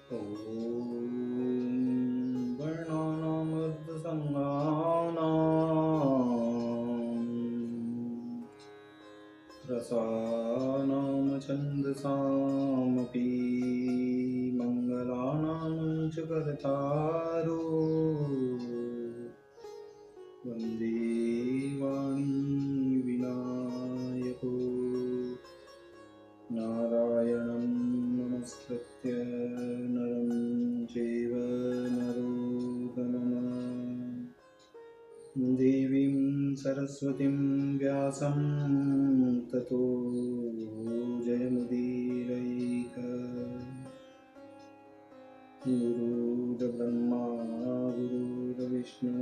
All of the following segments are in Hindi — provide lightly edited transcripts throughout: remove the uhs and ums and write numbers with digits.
ॐ वर्णानामृतसंज्ञानां रसानां छन्दसामपि मङ्गलानां च कर्तारो वन्दे वाणी विनायको नारायणं नमस्कृत्य नरं चैव नरोत्तमं देवीं सरस्वतीं व्यासं ततो जयमुदीरयेत्। गुरुर्ब्रह्मा गुरुर्विष्णु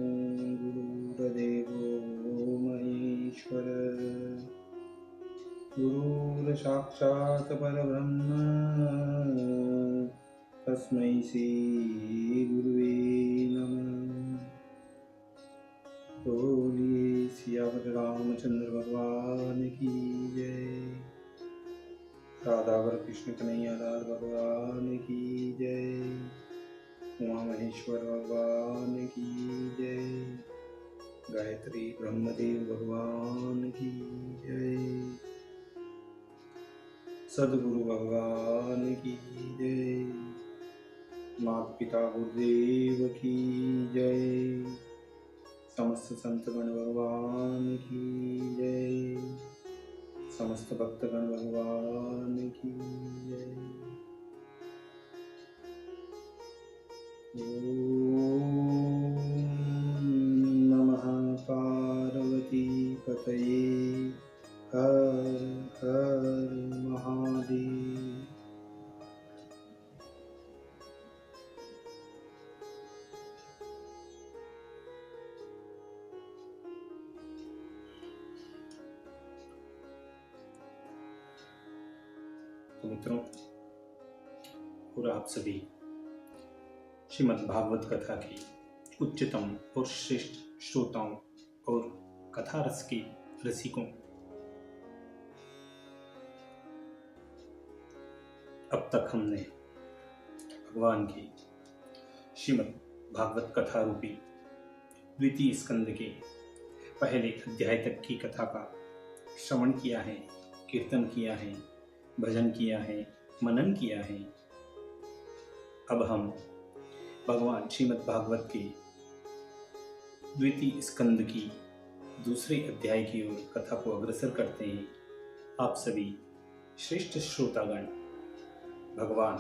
गुरुर्देवो महेश्वर गुरुर्साक्षात् परब्रह्म तस्मै श्री गुरुवे नमः। बोलिए सियावर रामचंद्र भगवान की जय। राधावर कृष्ण कन्हैया लाल भगवान की जय। उमा महेश्वर भगवान की जय। गायत्री ब्रह्मदेव भगवान की जय। सद्गुरु भगवान की जय। माता पिता गुरुदेव की जय। समस्त संतगण भगवान की जय। समस्त भक्तगण भगवान की जय। ओम नमः पार्वती पतये हर हर महादेव। तो मित्रों और आप सभी श्रीमद् भागवत कथा की उच्चतम और श्रेष्ठ श्रोताओं और कथा रस के रसिकों, अब तक हमने भगवान की श्रीमद् भागवत कथा रूपी द्वितीय स्कंद के पहले अध्याय तक की कथा का श्रवण किया है, कीर्तन किया है, भजन किया है, मनन किया है। अब हम भगवान श्रीमद् भागवत के द्वितीय स्कंद की दूसरे अध्याय की ओर कथा को अग्रसर करते हैं। आप सभी श्रेष्ठ श्रोतागण भगवान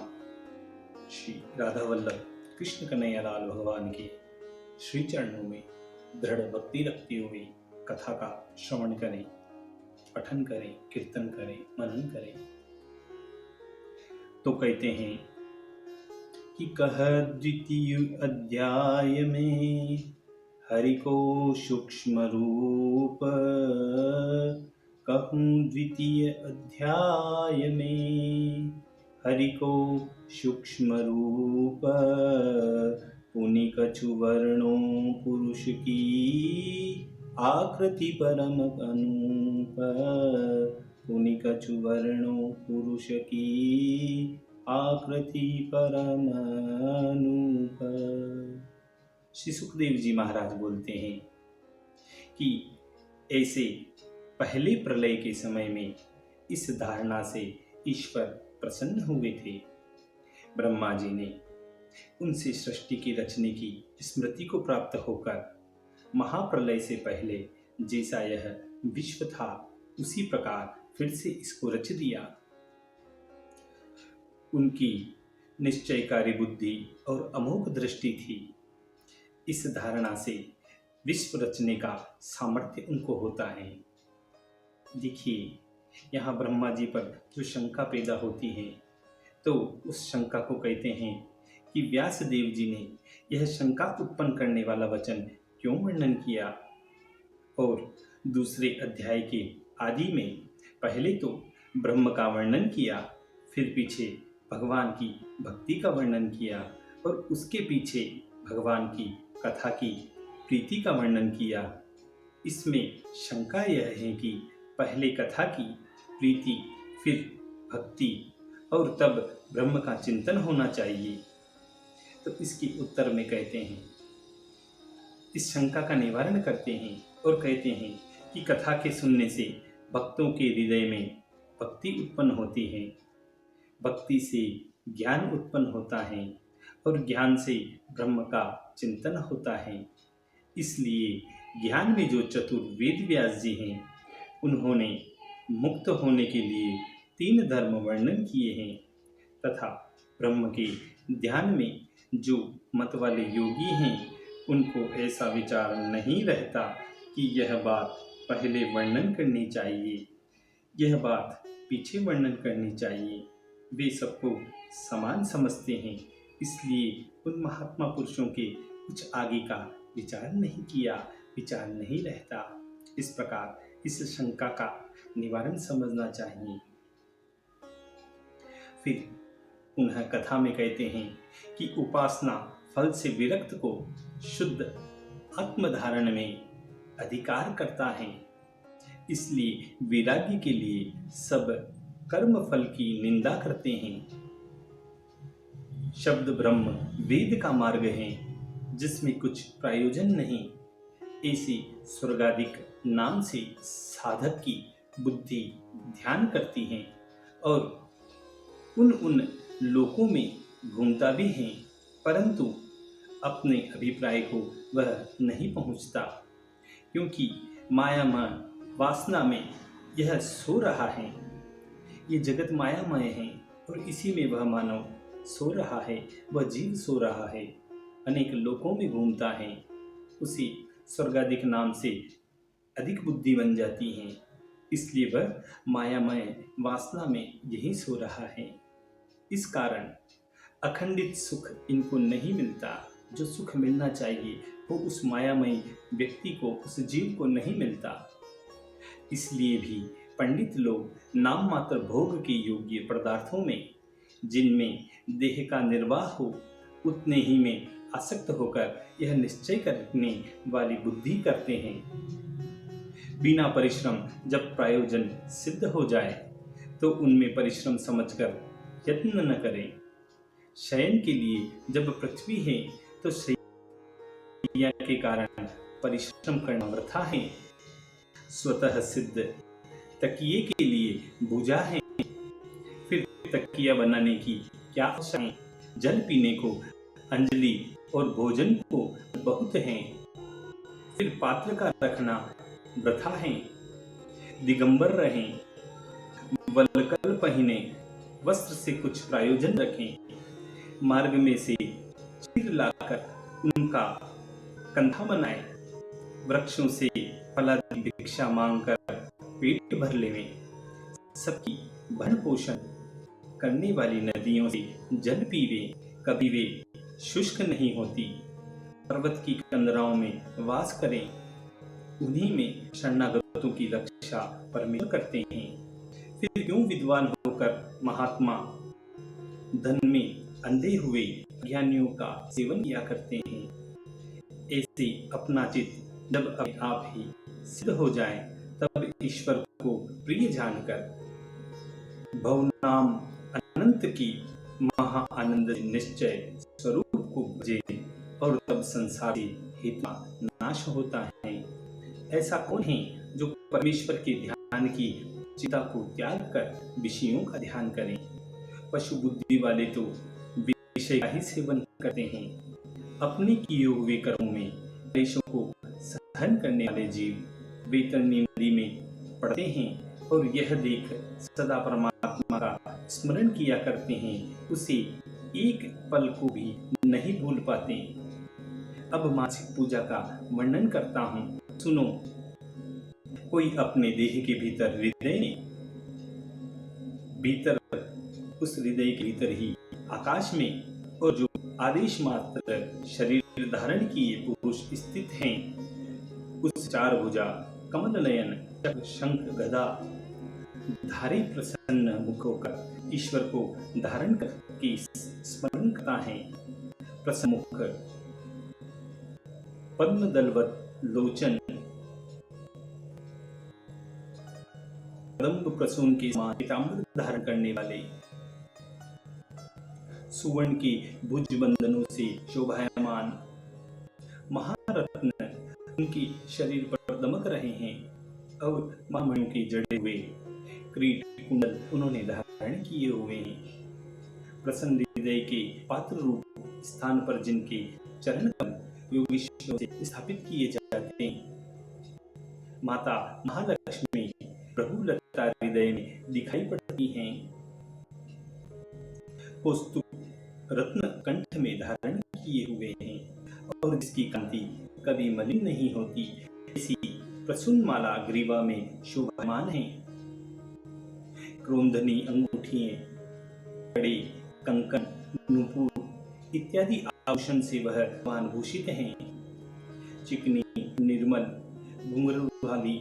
श्री राधा वल्लभ कृष्ण कन्हैया लाल भगवान के श्री चरणों में दृढ़ भक्ति रखते हुए कथा का श्रवण करें, पठन करें, कीर्तन करें, मनन करें। तो कहते हैं कि कह द्वितीय अध्याय में हरि को सूक्ष्म रूप, कहूँ द्वितीय अध्याय में हरि को सूक्ष्म रूप, पुनि कछु वर्णों पुरुष की आकृति परम अनूप, पुनि कछु वर्णों पुरुष की आकृति परम अनूप। श्री सुखदेव जी महाराज बोलते हैं कि ऐसे पहले प्रलय के समय में इस धारणा से ईश्वर प्रसन्न हुए थे। ब्रह्मा जी ने उनसे सृष्टि की रचने की स्मृति को प्राप्त होकर महाप्रलय से पहले जैसा यह विश्व था उसी प्रकार फिर से इसको रच दिया। उनकी निश्चयकारी बुद्धि और अमोघ दृष्टि थी। इस धारणा से विश्व रचने का सामर्थ्य उनको होता है। देखिए, यहाँ ब्रह्मा जी पर जो शंका पैदा होती है तो उस शंका को कहते हैं कि व्यास देव जी ने यह शंका उत्पन्न करने वाला वचन क्यों वर्णन किया। और दूसरे अध्याय के आदि में पहले तो ब्रह्म का वर्णन किया, फिर पीछे भगवान की भक्ति का वर्णन किया और उसके पीछे भगवान की कथा की प्रीति का वर्णन किया। इसमें शंका यह है कि पहले कथा की प्रीति, फिर भक्ति और तब ब्रह्म का चिंतन होना चाहिए। तो इसके उत्तर में कहते हैं, इस शंका का निवारण करते हैं और कहते हैं कि कथा के सुनने से भक्तों के हृदय में भक्ति उत्पन्न होती है, भक्ति से ज्ञान उत्पन्न होता है और ज्ञान से ब्रह्म का चिंतन होता है। इसलिए ज्ञान में जो चतुर वेद व्यास जी हैं, उन्होंने मुक्त होने के लिए 3 धर्म वर्णन किए हैं तथा ब्रह्म के ध्यान में जो मत वाले योगी हैं, उनको ऐसा विचार नहीं रहता कि यह बात पहले वर्णन करनी चाहिए, यह बात पीछे वर्णन करनी चाहिए। वे सबको समान समझते हैं, इसलिए उन महात्मा पुरुषों के कुछ आगे का विचार नहीं किया, विचार नहीं रहता। इस प्रकार इस शंका का निवारण समझना चाहिए। फिर पुनः कथा में कहते हैं कि उपासना फल से विरक्त को शुद्ध आत्मधारण में अधिकार करता है, इसलिए वैराग्य के लिए सब कर्म फल की निंदा करते हैं। शब्द ब्रह्म वेद का मार्ग है जिसमें कुछ प्रयोजन नहीं, ऐसी स्वर्गादिक नाम से साधक की बुद्धि ध्यान करती है और उन लोकों में घूमता भी है, परंतु अपने अभिप्राय को वह नहीं पहुंचता, क्योंकि मायामय वासना में यह सो रहा है। ये जगत मायामय है और इसी में वह मानव सो रहा है, वह जीव सो रहा है, अनेक लोकों में घूमता है, उसी स्वर्गादिक नाम से अधिक बुद्धि बन जाती है, इसलिए वह मायामय वासना में यही सो रहा है। इस कारण अखंडित सुख इनको नहीं मिलता। जो सुख मिलना चाहिए वो उस मायामय व्यक्ति को, उस जीव को नहीं मिलता। इसलिए भी पंडित लोग नाम मात्र भोग के योग्य पदार्थों में, जिनमें देह का निर्वाह हो, उतने ही में आसक्त होकर यह निश्चय करने वाली बुद्धि करते हैं। बिना परिश्रम जब प्रयोजन सिद्ध हो जाए तो उनमें परिश्रम समझकर यत्न न करें। शयन के लिए जब पृथ्वी है तो शैया के कारण परिश्रम करना वृथा है। स्वतः सिद्ध तकिए के लिए भुजा है, फिर तकिया बनाने की क्या आवश्यकता है? जल पीने को अंजलि और भोजन को बहुत है, फिर पात्र का रखना वृथा है। दिगंबर रहें, वल्कल पहने, वस्त्र से कुछ प्रयोजन रखें, मार्ग में से चीर लाकर उनका कंधा बनाए, वृक्षों से फलादि भिक्षा मांगकर पेट भर लेवें, सबकी भरण पोषण करने वाली नदियों से जल पीवे, कभी वे शुष्क नहीं होती। पर्वत की कंदराओं में वास करें, उन्हीं में शरणागतों की रक्षा परमेश्वर करते हैं। फिर क्यों विद्वान होकर महात्मा धन में अंधे हुए ज्ञानियों का सेवन किया करते हैं? ऐसे अपना चित्त जब अपने आप ही सिद्ध हो जाए, तब ईश्वर को प्रिय जानकर भवनाम अनंत की महा आनंद निश्चय स्वरूप को भजे और तब संसार हेतु नाश होता है। ऐसा कौन है जो परमेश्वर के ध्यान की चिंता को त्याग कर विषयों का ध्यान करें? पशु बुद्धि वाले तो विषय का ही सेवन करते हैं। अपने किए हुए कर्मों में क्लेशों को सहन करने वाले जीव वैतरणी नदी में पड़ते हैं और यह देख सदा परमात्मा का स्मरण किया करते हैं, उसे एक पल को भी नहीं भूल पाते। अब मासिक पूजा का वर्णन करता हूँ, सुनो। कोई अपने देह के भीतर भीतर उस हृदय के भीतर ही आकाश में और जो आदेश मात्र शरीर धारण किए पुरुष स्थित हैं, उस 4 भुजा कमल नयन शंख गदा धारी प्रसन्न मुख होकर ईश्वर को धारण करके स्मरण करता है। प्रसन्न मुख, पद्म दलवत लोचन, कदम्ब प्रसून के समान पीताम्बर धारण करने वाले, सुवर्ण के भुजबंधनों से शोभायमान महारत्न उनके शरीर पर दमक रहे हैं और महामणियों के जड़े हुए क्रीट कुंडल उन्होंने धारण किए हुए हैं। प्रसन्न हृदय के पात्र रूप स्थान पर जिनके चरण कमल योगेश्वर से स्थापित किए जाते हैं, माता महालक्ष्मी प्रभु लता हृदय में दिखाई पड़ती हैं। कौस्तुभ रत्न कंठ में धारण किए हुए हैं और जिसकी कांति कभी मलिन नहीं होती, इसी प्रसून माला ग्रीवा में शोभायमान है। क्रोंधनी अंगूठियां, कड़े, कंकन, नूपुर इत्यादि आभूषण से वह भूषित हैं। चिकनी निर्मल घुंघरू वाली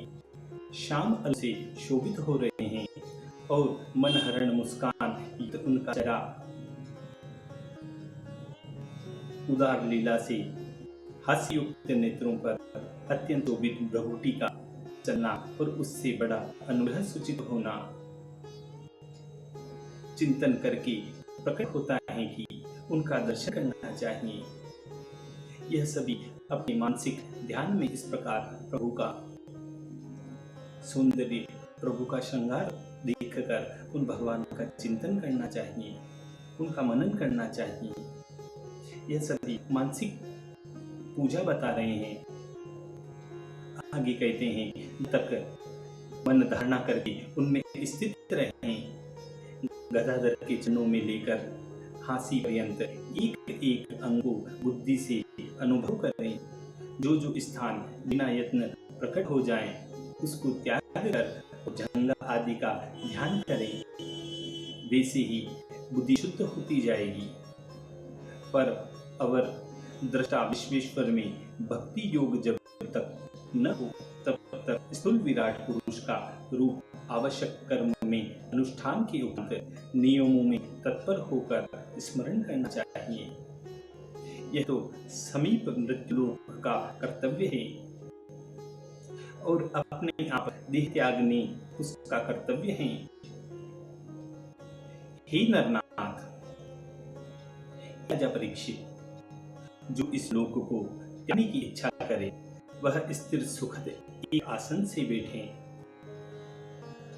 श्याम अल से शोभित हो रहे हैं और मनहरण मुस्कान उनका चेहरा उदार लीला से हास्ययुक्त नेत्रों पर अत्यंत शोभित भ्रुकुटी का चलना और उससे बड़ा अनुग्रह सूचित होना चिंतन करके प्रकट होता है कि उनका दर्शन करना चाहिए। यह सभी अपने मानसिक ध्यान में इस प्रकार प्रभु का सौंदर्य, प्रभु का श्रृंगार देखकर उन भगवान का चिंतन करना चाहिए, उनका मनन करना चाहिए। यह सभी मानसिक पूजा बता रहे हैं। आगे कहते हैं, तक मन धारणा करके उनमें स्थित रहें, गदाधर के चरणों में लेकर हांसी पर्यंत एक एक अंग को बुद्धि से अनुभव करें। जो जो स्थान बिना यत्न प्रकट हो जाए उसको त्याग कर जंगा आदि का ध्यान करें, वैसे ही बुद्धि शुद्ध होती जाएगी। पर अवर दृष्टा विश्वेश्वर में भक्ति योग जब तक न हो तब तक स्थूल विराट पुरुष का रूप आवश्यक कर्म में अनुष्ठान के उपरांत नियमों में तत्पर होकर स्मरण करना चाहिए। यह तो समीप मृत्युलोक का कर्तव्य है और अपने आप देह त्यागने उसका कर्तव्य है। हे नरनाथ, राजा परीक्षित, जो इस लोक को त्यागने की इच्छा करे वह स्थिर सुखद एक आसन से बैठे,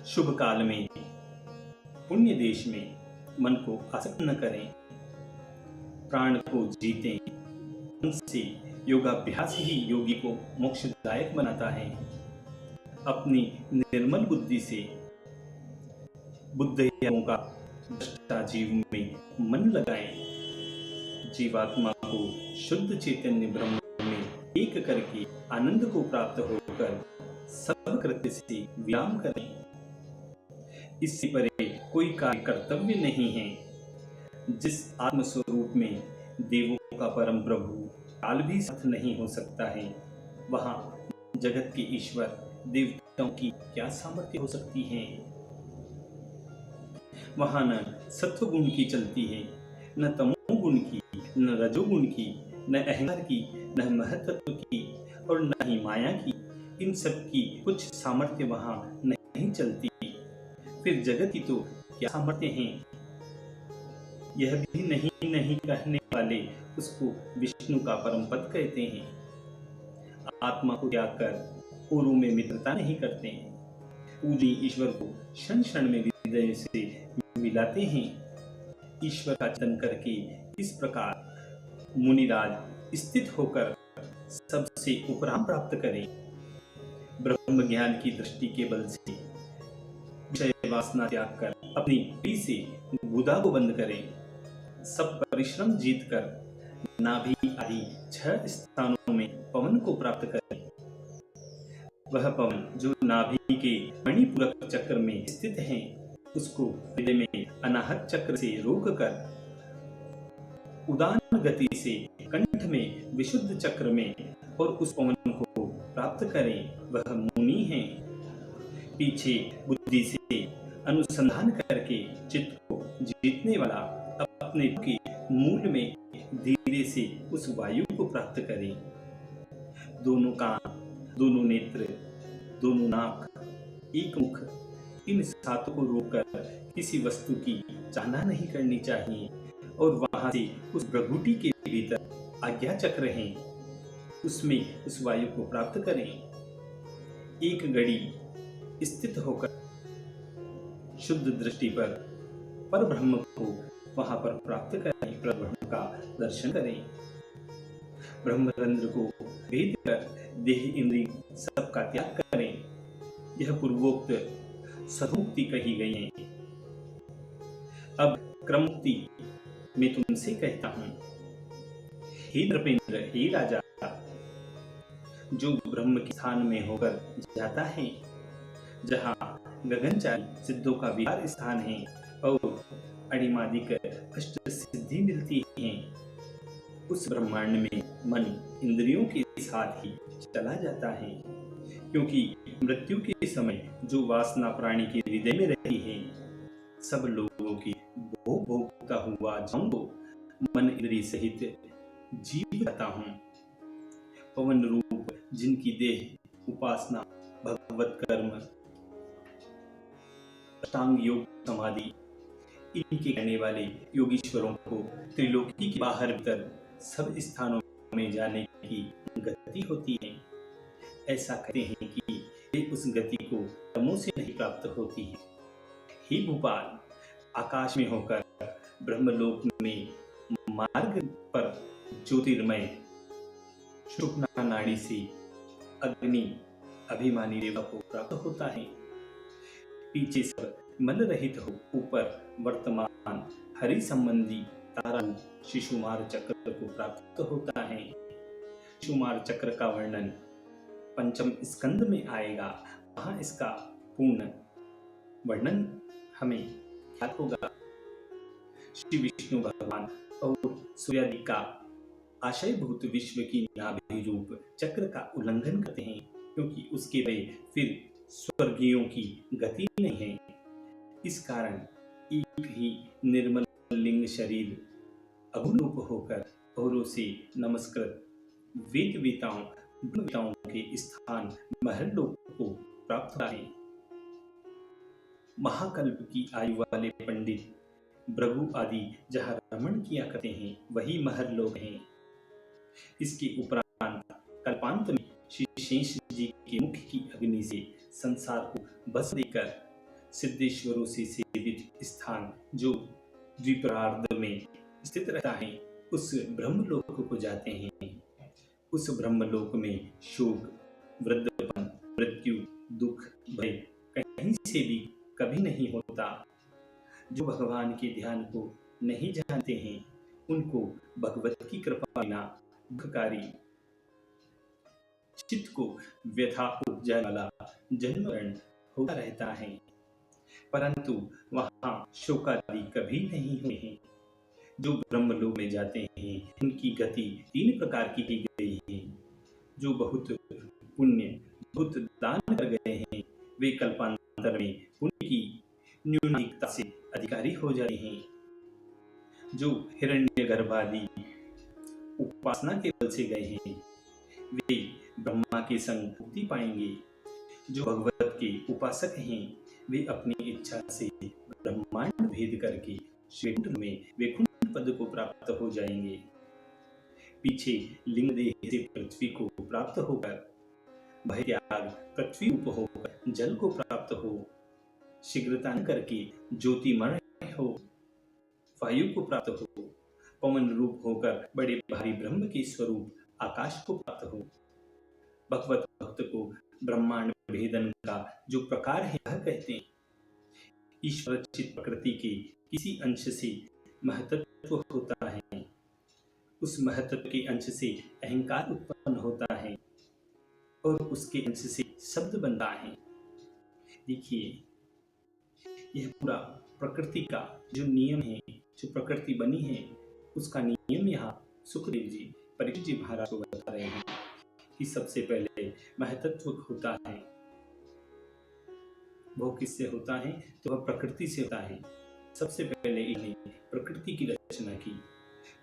शुभ काल में पुण्य देश में मन को आसक्त न करें, प्राण को जीतें। उनसे योगाभ्यास ही योगी को मोक्षदायक बनाता है। अपनी निर्मल बुद्धि से बुद्धयों का दृष्टा जीव में मन लगाएं, जीवात्मा को शुद्ध चैतन्य ब्रह्म में एक करके आनंद को प्राप्त होकर सब कृत्य से विराम करें। इससे परे कोई कार्य कर्तव्य नहीं है। जिस आत्मस्वरूप में देवों का परम प्रभु काल भी साथ नहीं हो सकता है, वहां जगत के ईश्वर देवताओं की क्या सामर्थ्य हो सकती है। वहां न सत्वगुण की चलती है, न तमोगुण की, न रजोगुण की, न अहंकार की, न महत्त्व की और न ही माया की। इन सब की कुछ सामर्थ्य वहां नहीं चलती। फिर जगत की तो क्या सामर्थ्य है। यह भी नहीं कहने वाले उसको विष्णु का परम पद कहते हैं। आत्मा को त्याग कर औरों में मित्रता नहीं करते, पूजी ईश्वर को क्षण क्षण में हृदय से मिलाते हैं। ईश्वर का चिंतन करके इस प्रकार मुनिराज स्थित होकर सबसे उपराम प्राप्त करें। ब्रह्म ज्ञान की दृष्टि के बल से विषय वासना त्याग कर अपनी पीठ से गुदा को बंद करें। सब परिश्रम जीत कर नाभि आदि 6 स्थानों में पवन को प्राप्त करें। वह पवन जो नाभि के मणिपूरक चक्र में स्थित है, उसको हृदय में अनाहत चक्र से रोककर उदान गति से कंठ में विशुद्ध चक्र में और उस पवन को प्राप्त करें। वह मुनि है। पीछे बुद्धि से अनुसंधान करके चित्त को जीतने वाला अपने के मूल में धीरे से उस वायु को प्राप्त करे। दोनों कान, दोनों नेत्र, दोनों नाक, एक मुख, इन सातों को रोककर किसी वस्तु की चाहना नहीं करनी चाहिए और वहां से उस भ्रगुटी के भीतर आज्ञा चक्र है, उसमें उस वायु को प्राप्त करें। एक घड़ी स्थित होकर शुद्ध दृष्टि पर ब्रह्म को वहां पर प्राप्त करें, पर ब्रह्म का दर्शन करें। ब्रह्मरंध्र को भेद कर देह इंद्रिय सबका त्याग करें। यह पूर्वोक्त सदमुक्ति कही गई है। अब क्रममुक्ति मैं तुमसे कहता हूं, हे नृपेंद्र, हे राजा, जो ब्रह्म के स्थान में होकर जाता है, जहाँ गगनचारी सिद्धों का विहार स्थान है और अणिमादिक अष्ट सिद्धि मिलती है, उस ब्रह्मांड में मन इंद्रियों के साथ ही चला जाता है। क्योंकि मृत्यु के समय जो वासना प्राणी के हृदय में रहती है, सब लोगों की भोग भोगता हुआ जाऊंगा, मन इंद्रिय सहित जीव जाता हूँ। पवन रूप जिनकी देह उपासना, भगवत कर्म, अष्टांग योग, समाधि, इनके कहने वाले योगीश्वरों को त्रिलोकी के बाहर भीतर सब स्थानों में जाने की गति होती है। ऐसा कहते हैं कि वे उस गति को कर्मों से नहीं प्राप्त होती है। हे भूपाल, आकाश में होकर ब्रह्मलोक में मार्ग पर ज्योतिर्मय शुक्ला नाड़ी से अग्नि अभिमानी देवता को प्राप्त होता है। पीछे सब मल रहित हो, ऊपर वर्तमान हरि संबंधी तारा शिशुमार चक्र को प्राप्त होता है। शिशुमार चक्र का वर्णन पंचम स्कंद में आएगा, वहां इसका पूर्ण वर्णन हमें याद होगा। श्री विष्णु भगवान और सूर्यादि का आशयभूत विश्व की नाभि रूप चक्र का उल्लंघन करते हैं, क्योंकि उसके वे फिर स्वर्गीयों की गति नहीं है। इस कारण एक ही निर्मल लिंग शरीर अभूरूप होकर औरों से नमस्कृत वेद वेताओं के स्थान महर्लोक को प्राप्त होता है। महाकल्प की आयु वाले पंडित भृगु आदि जहाँ रमण किया करते हैं, वही महर्लोक है। इसके उपरांत कल्पांत में श्री शेष जी के मुख की अग्नि से संसार को बस देकर सिद्धेश्वरों से सेवित स्थान जो द्विपरार्ध में स्थित रहता है, उस ब्रह्मलोक को जाते हैं। उस ब्रह्मलोक में शोक, वृद्धपन, मृत्यु, दुख, भय कहीं से भी कभी नहीं होता। जो भगवान के ध्यान को नहीं जानते हैं, उनको भगवत की कृपा बिना दुखकारी चित्त को व्यथा उपजाने वाला जन्म मरण होता रहता है, परंतु वहां शोकादि कभी नहीं हुए हैं। जो ब्रह्मलोक में जाते हैं, उनकी गति 3 प्रकार की गई है। जो बहुत पुण्य, बहुत दान कर गए हैं, वे कल्पांतर में पुण्य की न्यूनता से अधिकारी हो जाते हैं। जो हिरण्यगर्भ आदि उपासना के बल से गए हैं, वे ब्रह्मा के संग मुक्ति पाएंगे। जो भगवत के उपासक हैं, वे अपनी इच्छा से ब्रह्मांड भेद करके श्रीकुंड में वैकुंठ पद को प्राप्त हो जाएंगे। पीछे लिंग देह से पृथ्वी को प्राप्त होकर, भय त्याग पृथ्वी उप होकर जल को प्राप्त हो, शीघ्रता न करके ज्योतिमय हो, वायु को प्राप्त हो, पवन रूप होकर बड़े भारी ब्रह्म के स्वरूप आकाश को प्राप्त हो। भगवत भक्त को ब्रह्मांड भेदन का जो प्रकार है, वह कहते हैं ईश्वर चित प्रकृति के किसी अंश से महतत्व होता है। उस महतत्व के अंश से अहंकार उत्पन्न होता है और उसके अंश से शब्द बनता है। देखिए, यह पूरा प्रकृति का जो नियम है, जो प्रकृति बनी है, उसका नियम यहाँ सुखदेव जी परीक्षित जी महाराज को बता रहे हैं कि सबसे पहले महतत्व होता है। वो किससे होता है? तो वह प्रकृति से होता है। सबसे पहले इन्हें प्रकृति की रचना की,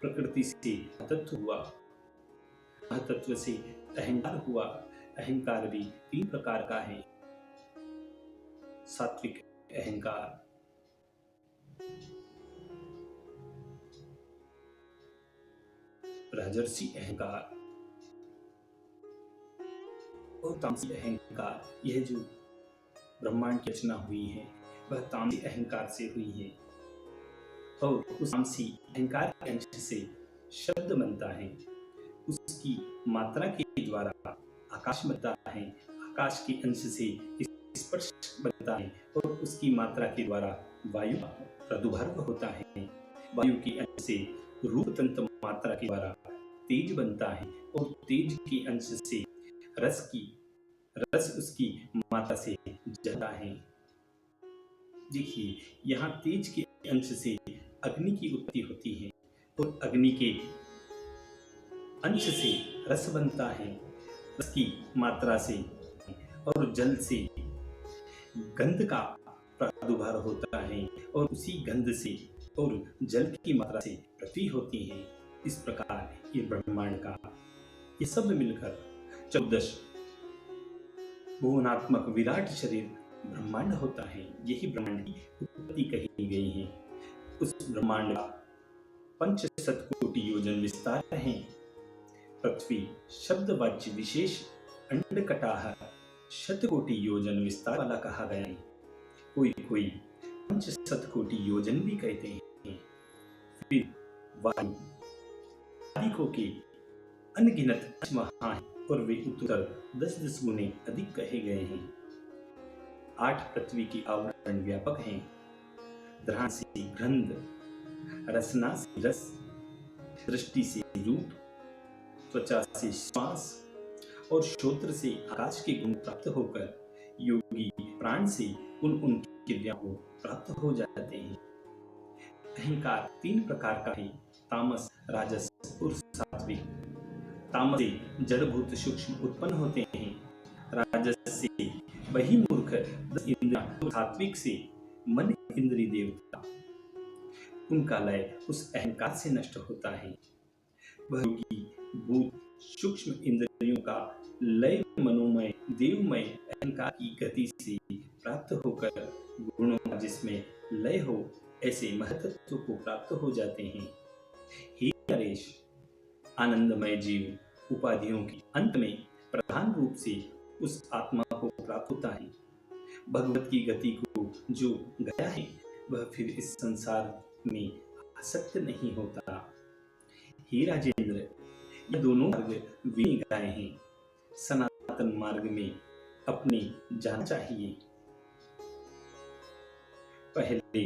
प्रकृति से महतत्व हुआ, महतत्व से अहंकार हुआ। अहंकार भी 3 प्रकार का है। सात्विक अहंकार, राजर्षि अहंकार और तामसी अहंकार, यह जो ब्रह्मांड की रचना हुई है वह तामसी अहंकार से हुई है। और उस तामसी अहंकार के अंश से शब्द बनता है, उसकी मात्रा के द्वारा आकाश बनता है, आकाश के अंश से स्पर्श बनता है और उसकी मात्रा के द्वारा वायु प्रादुर्भाव होता है, वायु के अंश से रूप तंत्र मात्रा के द्वारा तेज बनता है और तेज के अंश से रस उसकी मात्रा से जलता है। देखिए, यहाँ तेज के अंश से अग्नि की उत्पत्ति होती है और अग्नि के अंश से रस बनता है, रस की मात्रा से, और जल से गंध का प्रादुर्भाव होता है और उसी गंध से और जल की मात्रा से पृथ्वी होती है। इस प्रकार ये ब्रह्मांड का ये सब मिलकर 14 भुवनात्मक विराट शरीर ब्रह्मांड होता है। यही ब्रह्मांड की उत्पत्ति कही गई है। उस ब्रह्मांड का 500 कोटि योजन विस्तार है। पृथ्वी शब्दवाच्य विशेष अंडकटाह 100 कोटि योजन विस्तार वाला कहा गया है। कोई 500 कोटि योजन भी कहते हैं। फिर वायु आदि के अनगिनत महा हैं और वे उत्तर 10 गुने अधिक कहे गए हैं। 8 पृथ्वी के आवरण व्यापक हैं। घ्राण से गंध, रसना से रस, दृष्टि से रूप, त्वचा से श्वास और श्रोत्र से आकाश के गुण प्राप्त होकर योगी प्राण से उन क्रिया को प्राप्त हो जाते हैं। अहंकार 3 प्रकार का है, तामस, राजस और सात्विक। तामस से जड़भूत सूक्ष्म उत्पन्न होते हैं, राजस से वही मूर्ख 10 इंद्रियां, सात्विक से मन इंद्रिय देवता। उनका लय उस अहंकार से नष्ट होता है। वह योगी भूत सूक्ष्म इंद्रियों का लय मनोमय देवमय अहंकार की गति से प्राप्त होकर गुणों का जिसमें लय हो ऐसे महत्त्व को प्राप्त हो जाते हैं। हे नरेश, आनंदमय जीव उपाधियों के अंत में प्रधान रूप से उस आत्मा को प्राप्त होता है। भगवत की गति को जो गया है वह फिर इस संसार में आसक्त नहीं होता। हे राजेंद्र, ये दोनों मार्ग वे गए हैं। सनातन मार्ग में अपने जाना चाहिए। पहले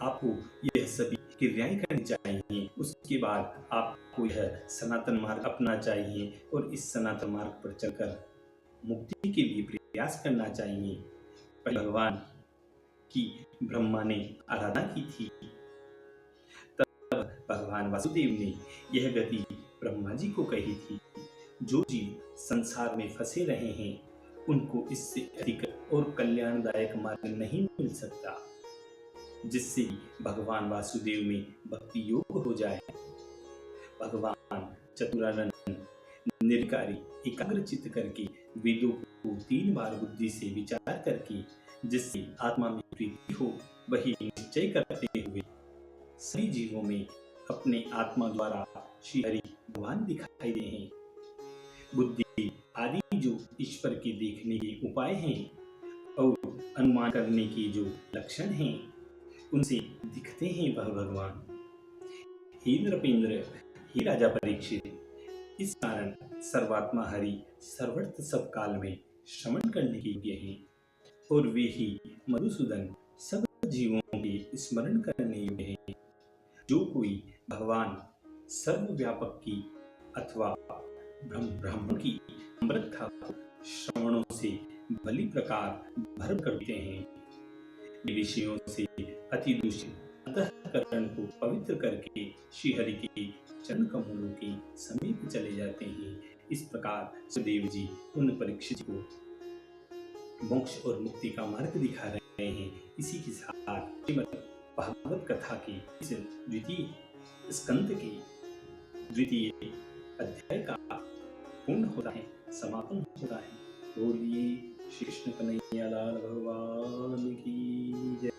आपको यह सभी क्रियाएं करनी चाहिए, उसके बाद आपको यह सनातन मार्ग अपनाना चाहिए और इस सनातन मार्ग पर चलकर मुक्ति के लिए प्रयास करना चाहिए। पहले भगवान की ब्रह्मा ने आराधना की थी, तब भगवान वासुदेव ने यह गति ब्रह्मा जी को कही थी। जो जीव संसार में फंसे रहे हैं उनको इससे अधिक और कल्याणदायक मार्ग नहीं मिल सकता जिससे भगवान वासुदेव में भक्ति योग हो जाए। भगवान चतुरानंद निर्विकारी एकाग्रचित्त करके वेदों को 3 बार बुद्धि से विचार करके जिससे आत्मा में प्रीति हो वही निश्चय करते हुए सभी जीवों में अपने आत्मा द्वारा श्री हरि भगवान दिखाई दे हैं। बुद्धि आदि जो ईश्वर के देखने के उपाय हैं और अनुमान करने के जो लक्षण हैं उनसे दिखते हैं वह भगवान। हे नृपेंद्र, हे राजा परीक्षित, इस कारण सर्वात्मा हरि सर्वत्र सब काल में श्रवण करने के योग्य हैं और वे ही मधुसूदन सब जीवों के स्मरण करने योग्य हैं। जो कोई भगवान सर्वव्यापक की अथवा ब्राह्मण की अमृतथा को श्रवणों से भली प्रकार भर करते हैं, विषयों से अति दूषित अंतःकरण को पवित्र करके श्री हरि के चरण कमलों के समीप चले जाते हैं। इस प्रकार सुदेव जी उन परीक्षित को मोक्ष और मुक्ति का मार्ग दिखा रहे हैं। इसी के साथ श्रीमद् भागवत कथा के इस द्वितीय स्कंद के द्वितीय अध्याय का पूर्ण होता है, समापन होता है। बोलिए श्री कृष्ण कन्हैया लाल भगवान की जय।